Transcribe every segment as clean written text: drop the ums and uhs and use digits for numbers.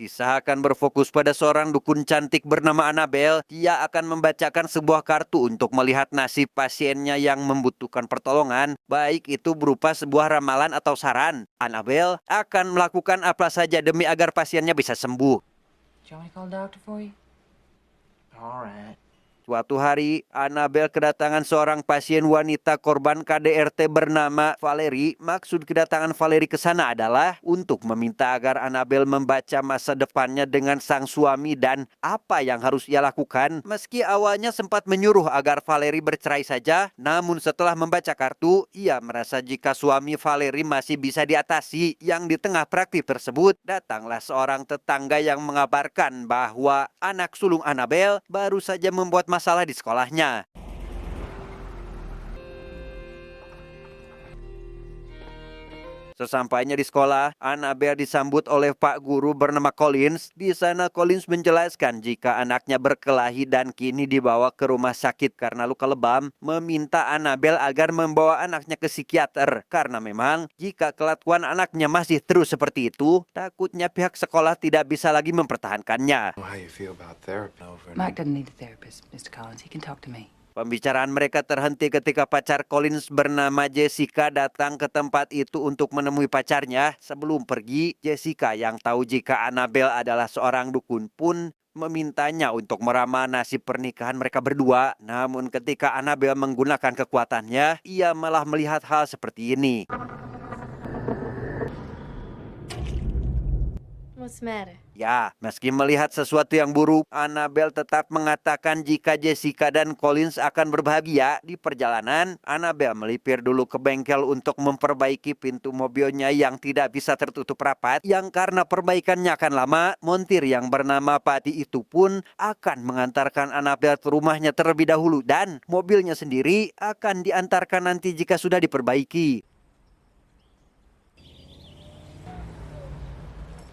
Kisah akan berfokus pada seorang dukun cantik bernama Annabel. Dia akan membacakan sebuah kartu untuk melihat nasib pasiennya yang membutuhkan pertolongan, baik itu berupa sebuah ramalan atau saran. Annabel akan melakukan apa saja demi agar pasiennya bisa sembuh. Do you want me to call a doctor for you? All right. Suatu hari, Annabel kedatangan seorang pasien wanita korban KDRT bernama Valerie. Maksud kedatangan Valerie ke sana adalah untuk meminta agar Annabel membaca masa depannya dengan sang suami dan apa yang harus ia lakukan. Meski awalnya sempat menyuruh agar Valerie bercerai saja, namun setelah membaca kartu, ia merasa jika suami Valerie masih bisa diatasi. Yang di tengah praktik tersebut, datanglah seorang tetangga yang mengabarkan bahwa anak sulung Annabel baru saja membuat masalah di sekolahnya. Sesampainya di sekolah, Annabel disambut oleh Pak Guru bernama Collins. Di sana Collins menjelaskan jika anaknya berkelahi dan kini dibawa ke rumah sakit karena luka lebam, meminta Annabel agar membawa anaknya ke psikiater. Karena memang jika kelakuan anaknya masih terus seperti itu, takutnya pihak sekolah tidak bisa lagi mempertahankannya. Mike doesn't need a therapist, Mr. Collins. He can talk to me. Pembicaraan mereka terhenti ketika pacar Collins bernama Jessica datang ke tempat itu untuk menemui pacarnya. Sebelum pergi, Jessica yang tahu jika Annabel adalah seorang dukun pun memintanya untuk meramal nasib pernikahan mereka berdua. Namun ketika Annabel menggunakan kekuatannya, ia malah melihat hal seperti ini. What's the matter? Ya, meski melihat sesuatu yang buruk, Annabel tetap mengatakan jika Jessica dan Collins akan berbahagia. Di perjalanan, Annabel melipir dulu ke bengkel untuk memperbaiki pintu mobilnya yang tidak bisa tertutup rapat. Yang karena perbaikannya akan lama, montir yang bernama Patty itu pun akan mengantarkan Annabel ke rumahnya terlebih dahulu. Dan mobilnya sendiri akan diantarkan nanti jika sudah diperbaiki.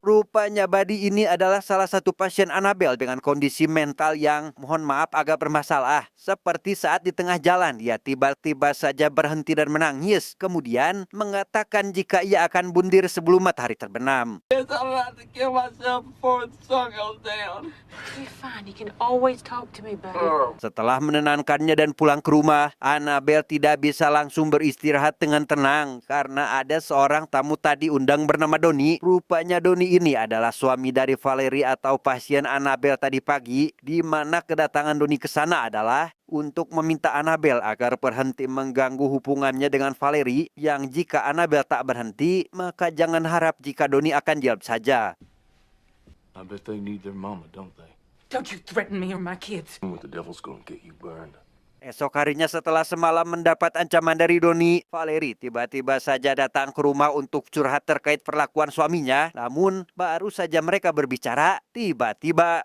Rupanya Buddy ini adalah salah satu pasien Annabel dengan kondisi mental yang mohon maaf agak bermasalah. Seperti saat di tengah jalan dia tiba-tiba saja berhenti dan menangis. Kemudian mengatakan jika ia akan bundir sebelum matahari terbenam. Yes, I'm about to kill myself before the sun goes down. You're fine. You can always talk to me, buddy. Setelah menenangkannya dan pulang ke rumah, Annabel tidak bisa langsung beristirahat dengan tenang karena ada seorang tamu tadi undang bernama Donnie. Rupanya Donnie ini adalah suami dari Valerie atau pasien Annabel tadi pagi, di mana kedatangan Donnie ke sana adalah untuk meminta Annabel agar berhenti mengganggu hubungannya dengan Valerie, yang jika Annabel tak berhenti, maka jangan harap jika Donnie akan diam saja. I bet they need their mama, don't they? Don't you threaten me or my kids. What the devil's gonna get you burned. Esok harinya setelah semalam mendapat ancaman dari Donnie, Valerie tiba-tiba saja datang ke rumah untuk curhat terkait perlakuan suaminya. Namun baru saja mereka berbicara, tiba-tiba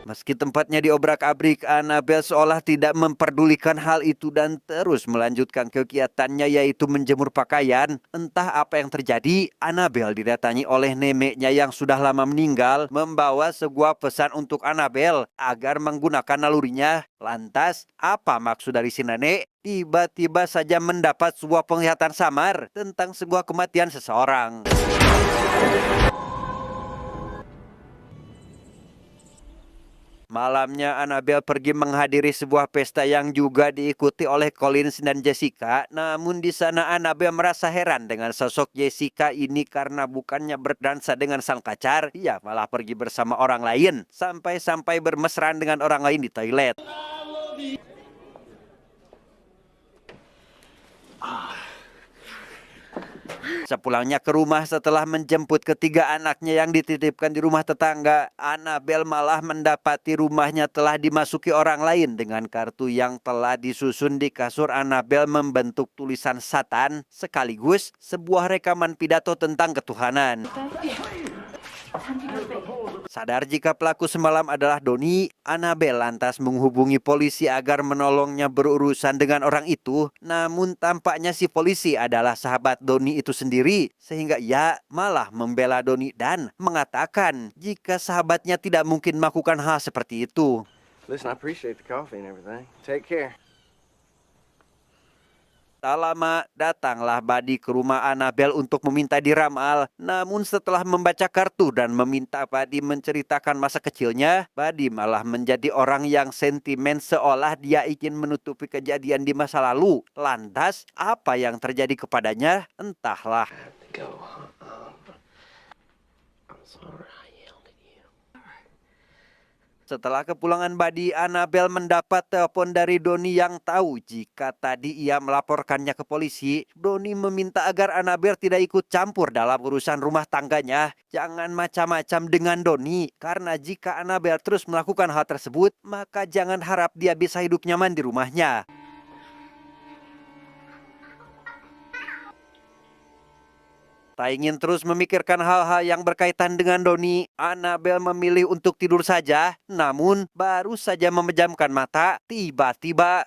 meski tempatnya diobrak-abrik, Annabel seolah tidak memperdulikan hal itu dan terus melanjutkan kegiatannya yaitu menjemur pakaian. Entah apa yang terjadi, Annabel didatangi oleh neneknya yang sudah lama meninggal membawa sebuah pesan untuk Annabel agar menggunakan nalurinya. Lantas, apa maksud dari si nenek? Tiba-tiba saja mendapat sebuah penglihatan samar tentang sebuah kematian seseorang. Malamnya Annabel pergi menghadiri sebuah pesta yang juga diikuti oleh Collins dan Jessica. Namun di sana Annabel merasa heran dengan sosok Jessica ini karena bukannya berdansa dengan sang pacar, ia malah pergi bersama orang lain. Sampai-sampai bermesraan dengan orang lain di toilet. Sepulangnya ke rumah setelah menjemput ketiga anaknya yang dititipkan di rumah tetangga, Annabel malah mendapati rumahnya telah dimasuki orang lain dengan kartu yang telah disusun di kasur. Annabel membentuk tulisan Satan sekaligus sebuah rekaman pidato tentang ketuhanan. Sadar jika pelaku semalam adalah Donnie, Annabel lantas menghubungi polisi agar menolongnya berurusan dengan orang itu. Namun tampaknya si polisi adalah sahabat Donnie itu sendiri, sehingga ia malah membela Donnie dan mengatakan jika sahabatnya tidak mungkin melakukan hal seperti itu. Listen, I appreciate the coffee and everything. Take care. Tak lama, datanglah Buddy ke rumah Annabelle untuk meminta diramal. Namun setelah membaca kartu dan meminta Buddy menceritakan masa kecilnya, Buddy malah menjadi orang yang sentimen seolah dia ingin menutupi kejadian di masa lalu. Lantas, apa yang terjadi kepadanya? Entahlah. Go. I'm sorry I yelled at you. Setelah kepulangan Buddy, Annabelle mendapat telepon dari Donnie yang tahu jika tadi ia melaporkannya ke polisi. Donnie meminta agar Annabelle tidak ikut campur dalam urusan rumah tangganya. Jangan macam-macam dengan Donnie, karena jika Annabelle terus melakukan hal tersebut, maka jangan harap dia bisa hidup nyaman di rumahnya. Tak ingin terus memikirkan hal-hal yang berkaitan dengan Donnie, Annabelle memilih untuk tidur saja. Namun, baru saja memejamkan mata, tiba-tiba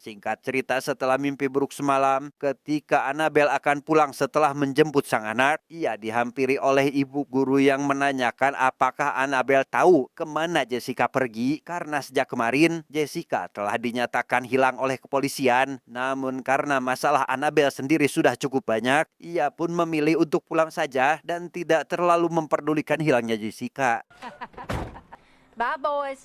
singkat cerita, setelah mimpi buruk semalam, ketika Annabelle akan pulang setelah menjemput sang anak, ia dihampiri oleh ibu guru yang menanyakan apakah Annabelle tahu kemana Jessica pergi, karena sejak kemarin Jessica telah dinyatakan hilang oleh kepolisian. Namun karena masalah Annabelle sendiri sudah cukup banyak, ia pun memilih untuk pulang saja dan tidak terlalu memperdulikan hilangnya Jessica. Bye, boys.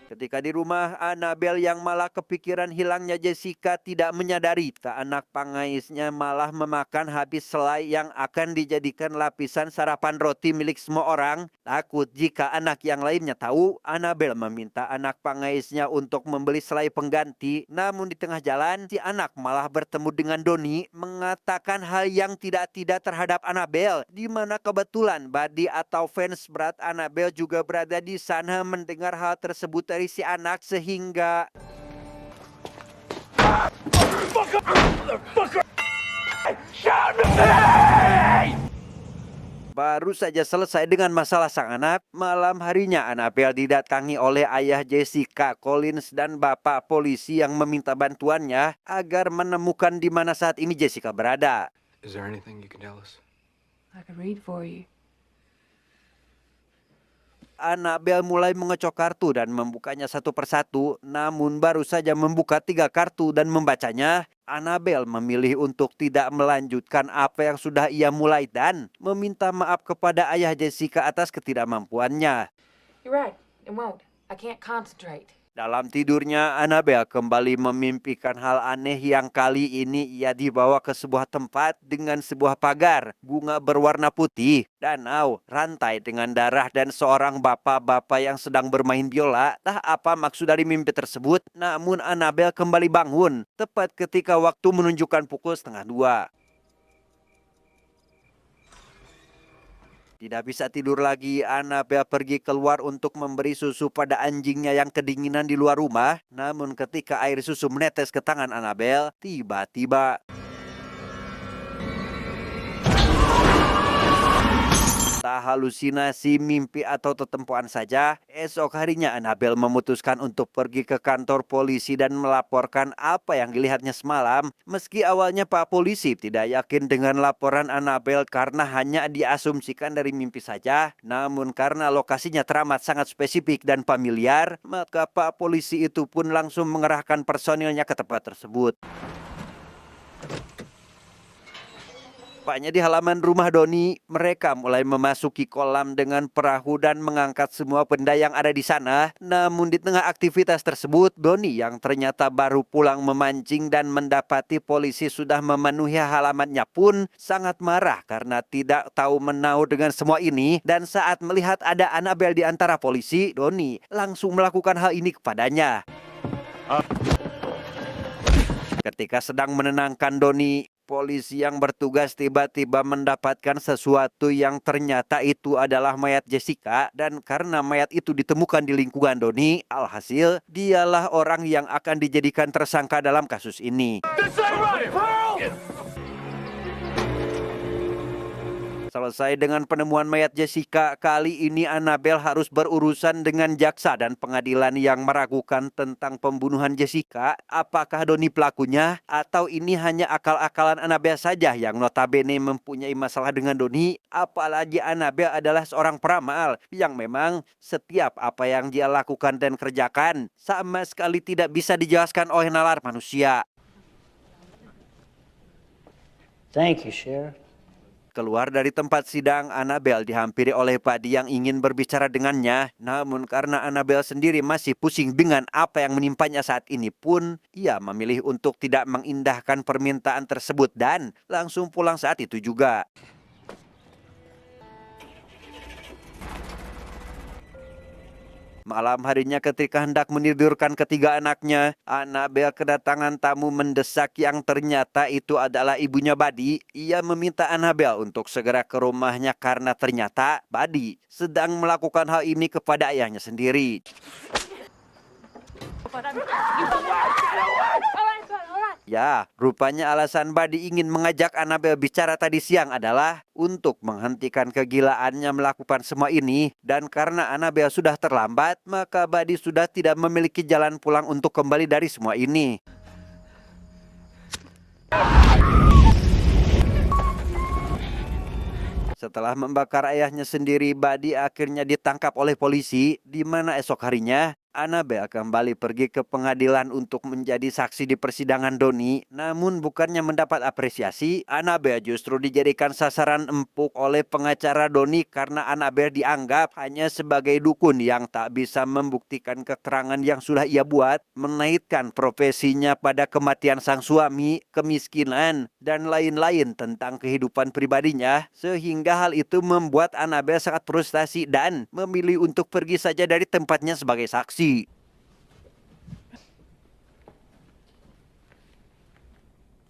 Ketika di rumah, Annabelle yang malah kepikiran hilangnya Jessica tidak menyadari tak anak pangaisnya malah memakan habis selai yang akan dijadikan lapisan sarapan roti milik semua orang. Takut jika anak yang lainnya tahu, Annabelle meminta anak pangaisnya untuk membeli selai pengganti. Namun di tengah jalan, si anak malah bertemu dengan Donnie mengatakan hal yang tidak-tidak terhadap Annabelle, di mana kebetulan Buddy atau fans berat Annabelle juga berada di sana mendengar hal tersebut dari si anak, sehingga baru saja selesai dengan masalah sang anak. Malam harinya Annabelle didatangi oleh ayah Jessica, Collins, dan bapak polisi yang meminta bantuannya agar menemukan di mana saat ini Jessica berada. Is there anything you can tell us? I can read for you. Annabelle mulai mengecok kartu dan membukanya satu persatu. Namun baru saja membuka 3 kartu dan membacanya, Annabelle memilih untuk tidak melanjutkan apa yang sudah ia mulai dan meminta maaf kepada ayah Jessica atas ketidakmampuannya. You're right. It won't. I can't concentrate. Dalam tidurnya, Annabelle kembali memimpikan hal aneh yang kali ini ia dibawa ke sebuah tempat dengan sebuah pagar, bunga berwarna putih, danau, rantai dengan darah, dan seorang bapak-bapak yang sedang bermain biola. Tak apa maksud dari mimpi tersebut, namun Annabelle kembali bangun, tepat ketika waktu menunjukkan pukul 1:30. Tidak bisa tidur lagi, Annabelle pergi keluar untuk memberi susu pada anjingnya yang kedinginan di luar rumah. Namun ketika air susu menetes ke tangan Annabelle, tiba-tiba tak halusinasi, mimpi, atau tetempuan saja. Esok harinya Annabelle memutuskan untuk pergi ke kantor polisi dan melaporkan apa yang dilihatnya semalam. Meski awalnya Pak Polisi tidak yakin dengan laporan Annabelle karena hanya diasumsikan dari mimpi saja, namun karena lokasinya teramat sangat spesifik dan familiar, maka Pak Polisi itu pun langsung mengerahkan personilnya ke tempat tersebut. Tepatnya di halaman rumah Donnie, mereka mulai memasuki kolam dengan perahu dan mengangkat semua benda yang ada di sana. Namun di tengah aktivitas tersebut, Donnie yang ternyata baru pulang memancing dan mendapati polisi sudah memenuhi halamannya pun sangat marah karena tidak tahu menau dengan semua ini. Dan saat melihat ada Annabelle di antara polisi, Donnie langsung melakukan hal ini kepadanya. Ketika sedang menenangkan Donnie, polisi yang bertugas tiba-tiba mendapatkan sesuatu yang ternyata itu adalah mayat Jessica. Dan karena mayat itu ditemukan di lingkungan Donnie, alhasil dialah orang yang akan dijadikan tersangka dalam kasus ini. Selesai dengan penemuan mayat Jessica, kali ini Annabelle harus berurusan dengan jaksa dan pengadilan yang meragukan tentang pembunuhan Jessica. Apakah Donnie pelakunya atau ini hanya akal-akalan Annabelle saja yang notabene mempunyai masalah dengan Donnie? Apalagi Annabelle adalah seorang peramal yang memang setiap apa yang dia lakukan dan kerjakan sama sekali tidak bisa dijelaskan oleh nalar manusia. Thank you, Sheriff. Keluar dari tempat sidang, Annabelle dihampiri oleh Buddy yang ingin berbicara dengannya. Namun karena Annabelle sendiri masih pusing dengan apa yang menimpanya saat ini pun, ia memilih untuk tidak mengindahkan permintaan tersebut dan langsung pulang saat itu juga. Malam harinya ketika hendak menidurkan ketiga anaknya, Annabelle kedatangan tamu mendesak yang ternyata itu adalah ibunya Buddy. Ia meminta Annabelle untuk segera ke rumahnya karena ternyata Buddy sedang melakukan hal ini kepada ayahnya sendiri. Ya, rupanya alasan Buddy ingin mengajak Annabelle bicara tadi siang adalah untuk menghentikan kegilaannya melakukan semua ini. Dan karena Annabelle sudah terlambat, maka Buddy sudah tidak memiliki jalan pulang untuk kembali dari semua ini. Setelah membakar ayahnya sendiri, Buddy akhirnya ditangkap oleh polisi, di mana esok harinya Annabelle kembali pergi ke pengadilan untuk menjadi saksi di persidangan Donnie. Namun bukannya mendapat apresiasi, Annabelle justru dijadikan sasaran empuk oleh pengacara Donnie karena Annabelle dianggap hanya sebagai dukun yang tak bisa membuktikan keterangan yang sudah ia buat, menaikkan profesinya pada kematian sang suami, kemiskinan, dan lain-lain tentang kehidupan pribadinya, sehingga hal itu membuat Annabelle sangat frustasi dan memilih untuk pergi saja dari tempatnya sebagai saksi.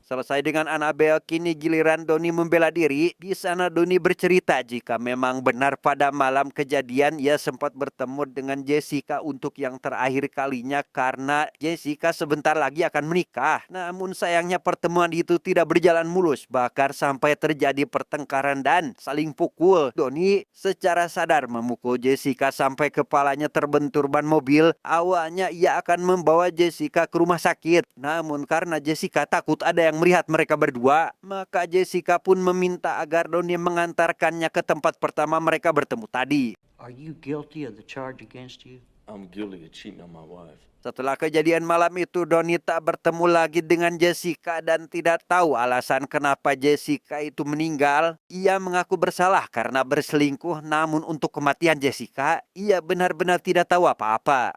Selesai dengan Annabelle, kini giliran Donnie membela diri. Di sana Donnie bercerita jika memang benar pada malam kejadian ia sempat bertemu dengan Jessica untuk yang terakhir kalinya karena Jessica sebentar lagi akan menikah. Namun sayangnya pertemuan itu tidak berjalan mulus, bahkan sampai terjadi pertengkaran dan saling pukul. Donnie secara sadar memukul Jessica sampai kepalanya terbentur ban mobil. Awalnya ia akan membawa Jessica ke rumah sakit. Namun karena Jessica takut ada yang melihat mereka berdua, maka Jessica pun meminta agar Donnie mengantarkannya ke tempat pertama mereka bertemu tadi. Are you guilty of the charge against you? I'm guilty of cheating on my wife. Setelah kejadian malam itu, Donnie tak bertemu lagi dengan Jessica dan tidak tahu alasan kenapa Jessica itu meninggal. Ia mengaku bersalah karena berselingkuh, namun untuk kematian Jessica, ia benar-benar tidak tahu apa-apa.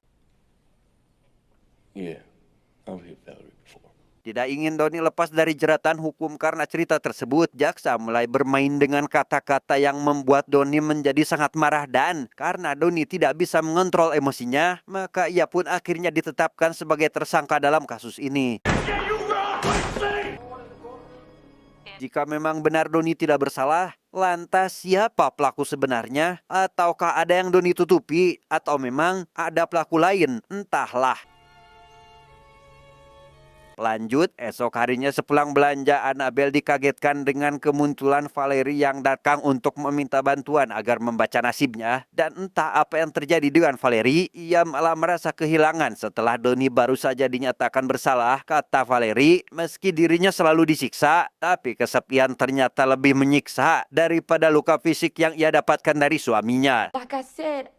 Yeah, I've hit Valerie before. Tidak ingin Donnie lepas dari jeratan hukum karena cerita tersebut, jaksa mulai bermain dengan kata-kata yang membuat Donnie menjadi sangat marah dan karena Donnie tidak bisa mengontrol emosinya, maka ia pun akhirnya ditetapkan sebagai tersangka dalam kasus ini. Jika memang benar Donnie tidak bersalah, lantas siapa pelaku sebenarnya? Ataukah ada yang Donnie tutupi? Atau memang ada pelaku lain? Entahlah. Lanjut, esok harinya sepulang belanja, Annabelle dikagetkan dengan kemunculan Valerie yang datang untuk meminta bantuan agar membaca nasibnya. Dan entah apa yang terjadi dengan Valerie, ia malah merasa kehilangan setelah Donnie baru saja dinyatakan bersalah. Kata Valerie, meski dirinya selalu disiksa, tapi kesepian ternyata lebih menyiksa daripada luka fisik yang ia dapatkan dari suaminya. Like I said,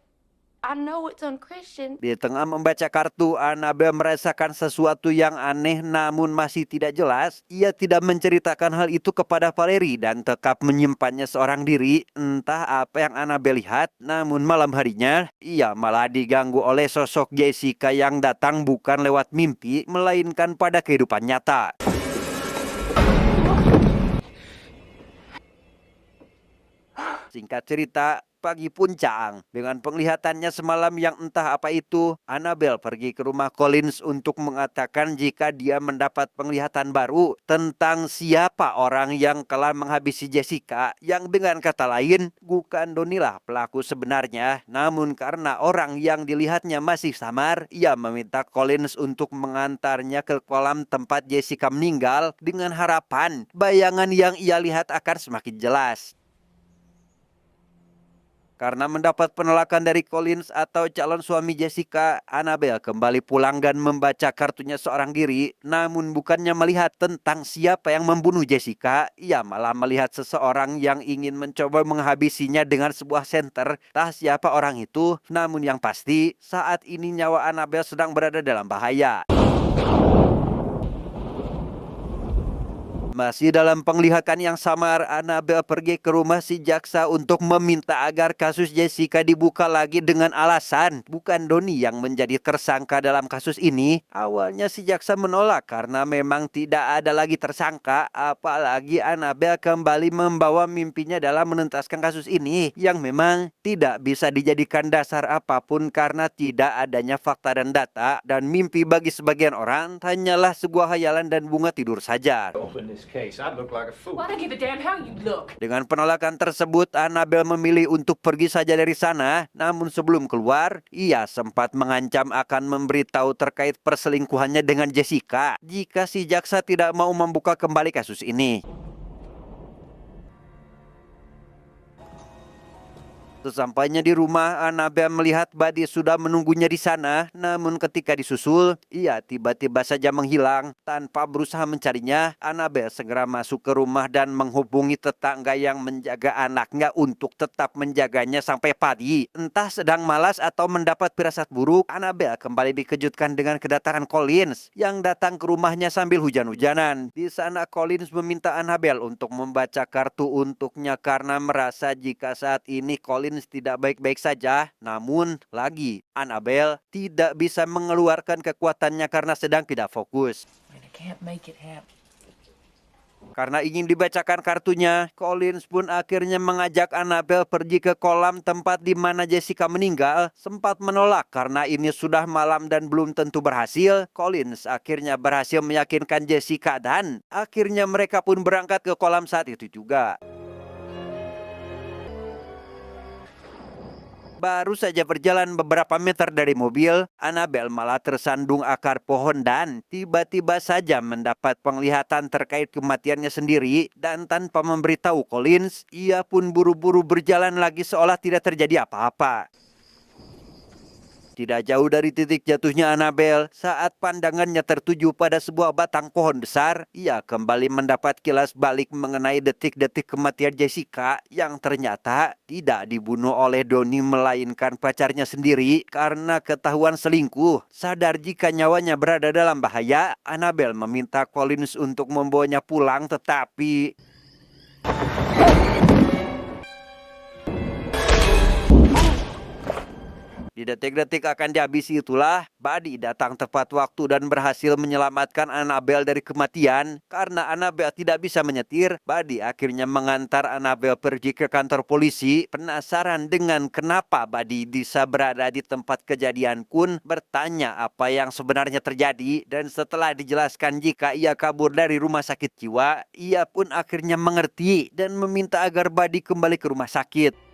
I know it's unchristian. Di tengah membaca kartu, Annabelle merasakan sesuatu yang aneh namun masih tidak jelas. Ia tidak menceritakan hal itu kepada Valerie dan tetap menyimpannya seorang diri. Entah apa yang Annabelle lihat, namun malam harinya ia malah diganggu oleh sosok Jessica yang datang bukan lewat mimpi, melainkan pada kehidupan nyata. Singkat cerita, pagi puncak. Dengan penglihatannya semalam yang entah apa itu, Annabelle pergi ke rumah Collins untuk mengatakan jika dia mendapat penglihatan baru tentang siapa orang yang telah menghabisi Jessica, yang dengan kata lain bukan Donnie lah pelaku sebenarnya. Namun karena orang yang dilihatnya masih samar, ia meminta Collins untuk mengantarnya ke kolam tempat Jessica meninggal dengan harapan bayangan yang ia lihat akan semakin jelas. Karena mendapat penolakan dari Collins atau calon suami Jessica, Annabelle kembali pulang dan membaca kartunya seorang diri. Namun bukannya melihat tentang siapa yang membunuh Jessica, ia malah melihat seseorang yang ingin mencoba menghabisinya dengan sebuah senter. Entah siapa orang itu, namun yang pasti saat ini nyawa Annabelle sedang berada dalam bahaya. Masih dalam penglihatan yang samar, Annabelle pergi ke rumah si jaksa untuk meminta agar kasus Jessica dibuka lagi dengan alasan bukan Donnie yang menjadi tersangka dalam kasus ini. Awalnya si jaksa menolak karena memang tidak ada lagi tersangka, apalagi Annabelle kembali membawa mimpinya dalam menuntaskan kasus ini yang memang tidak bisa dijadikan dasar apapun karena tidak adanya fakta dan data, dan mimpi bagi sebagian orang hanyalah sebuah hayalan dan bunga tidur saja. Case, I'd look like a fool. Well, I don't give a damn how you look. Dengan penolakan tersebut, Annabelle memilih untuk pergi saja dari sana. Namun sebelum keluar, ia sempat mengancam akan memberitahu terkait perselingkuhannya dengan Jessica jika si jaksa tidak mau membuka kembali kasus ini. Sesampainya di rumah, Annabelle melihat Buddy sudah menunggunya di sana. Namun ketika disusul, ia tiba-tiba saja menghilang. Tanpa berusaha mencarinya, Annabelle segera masuk ke rumah dan menghubungi tetangga yang menjaga anaknya untuk tetap menjaganya sampai pagi. Entah sedang malas atau mendapat firasat buruk, Annabelle kembali dikejutkan dengan kedatangan Collins yang datang ke rumahnya sambil hujan-hujanan. Di sana Collins meminta Annabelle untuk membaca kartu untuknya karena merasa jika saat ini Collins tidak baik-baik saja. Namun lagi, Annabelle tidak bisa mengeluarkan kekuatannya karena sedang tidak fokus. I can't make it happen. Karena ingin dibacakan kartunya, Collins pun akhirnya mengajak Annabelle pergi ke kolam tempat di mana Jessica meninggal. Sempat menolak karena ini sudah malam dan belum tentu berhasil. Collins akhirnya berhasil meyakinkan Jessica dan akhirnya mereka pun berangkat ke kolam saat itu juga. Baru saja berjalan beberapa meter dari mobil, Annabelle malah tersandung akar pohon dan tiba-tiba saja mendapat penglihatan terkait kematiannya sendiri. Dan tanpa memberitahu Collins, ia pun buru-buru berjalan lagi seolah tidak terjadi apa-apa. Tidak jauh dari titik jatuhnya Annabelle, saat pandangannya tertuju pada sebuah batang pohon besar, ia kembali mendapat kilas balik mengenai detik-detik kematian Jessica yang ternyata tidak dibunuh oleh Donnie melainkan pacarnya sendiri karena ketahuan selingkuh. Sadar jika nyawanya berada dalam bahaya, Annabelle meminta Collins untuk membawanya pulang, tetapi di detik-detik akan dihabisi itulah, Buddy datang tepat waktu dan berhasil menyelamatkan Annabelle dari kematian. Karena Annabelle tidak bisa menyetir, Buddy akhirnya mengantar Annabelle pergi ke kantor polisi. Penasaran dengan kenapa Buddy bisa berada di tempat kejadian pun bertanya apa yang sebenarnya terjadi. Dan setelah dijelaskan jika ia kabur dari rumah sakit jiwa, ia pun akhirnya mengerti dan meminta agar Buddy kembali ke rumah sakit.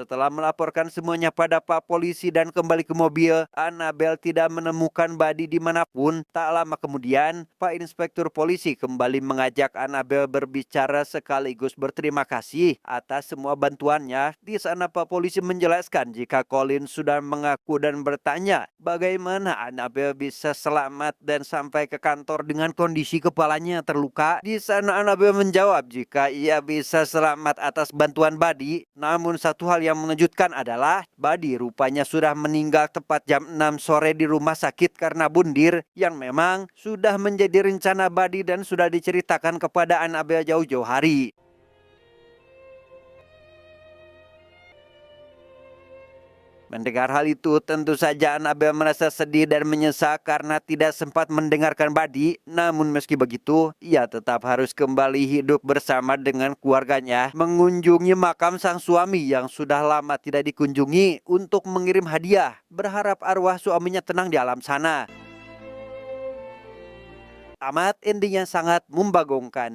Setelah melaporkan semuanya pada Pak Polisi dan kembali ke mobil, Annabelle tidak menemukan Buddy dimanapun. Tak lama kemudian, Pak Inspektur Polisi kembali mengajak Annabelle berbicara sekaligus berterima kasih atas semua bantuannya. Di sana Pak Polisi menjelaskan jika Collins sudah mengaku dan bertanya bagaimana Annabelle bisa selamat dan sampai ke kantor dengan kondisi kepalanya terluka. Di sana Annabelle menjawab jika ia bisa selamat atas bantuan Buddy. Namun satu hal yang mengejutkan adalah Buddy rupanya sudah meninggal tepat jam 6 sore di rumah sakit karena bundir yang memang sudah menjadi rencana Buddy dan sudah diceritakan kepada Annabelle jauh-jauh hari. Mendengar hal itu, tentu saja Annabelle merasa sedih dan menyesal karena tidak sempat mendengarkan Buddy. Namun meski begitu, ia tetap harus kembali hidup bersama dengan keluarganya, mengunjungi makam sang suami yang sudah lama tidak dikunjungi untuk mengirim hadiah, berharap arwah suaminya tenang di alam sana. Tamat ending yang sangat membagongkan.